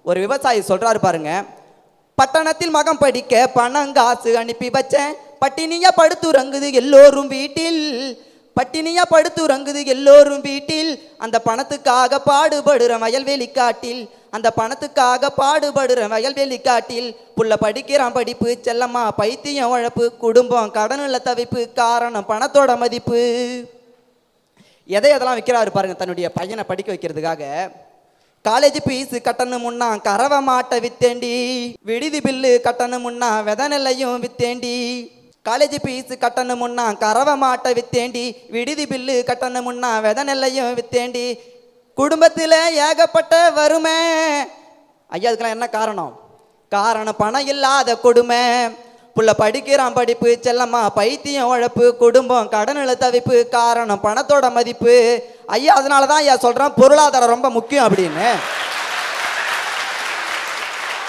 ஒரு விவசாயி சொல்றாரு பாருங்க, பட்டணத்தில் மகம் படிக்க பணம் காசு அனுப்பி வச்சேன், பட்டினியா படுத்துறங்குது எல்லோரும் வீட்டில், பட்டினியா படுத்துறங்குது எல்லோரும் வீட்டில், அந்த பணத்துக்காக பாடுபடுற வயல்வெளி காட்டில், அந்த பணத்துக்காக பாடுபடுற வயல்வெளி காட்டில், புள்ள படிக்கிறான் படிப்பு செல்லம்மா பைத்தியம் உழப்பு, குடும்பம் கடனில் தவிப்பு, காரணம் பணத்தோட மதிப்பு. எதையெல்லாம் விற்கிறாரு பாருங்க தன்னுடைய பையனை படிக்க வைக்கிறதுக்காக. காலேஜ் ஃபீஸ் கட்டணுமுன்னா கறவை மாட்டை வித்தேண்டி, விடுதி பில்லு கட்டணுமுன்னா வித நெல்லையும் வித்தேண்டி, காலேஜ் ஃபீஸ் கட்டணுமுன்னா கறவை மாட்டை வித்தேண்டி, விடுதி பில்லு கட்டணுமுன்னா வித நெல்லையும் வித்தேண்டி, குடும்பத்தில் ஏகப்பட்ட வறுமை. ஐயா அதுக்கெல்லாம் என்ன காரணம்? காரணம் பணம் இல்லாத கொடுமை. புள்ள படிக்கிறான் படிப்பு செல்லம்மா பைத்தியம் உழப்பு, குடும்பம் கடனில் தவிப்பு, காரணம் பணத்தோட மதிப்பு. ஐயா அதனால தான் ஐயா சொல்கிறேன் பொருளாதாரம் ரொம்ப முக்கியம் அப்படின்னு.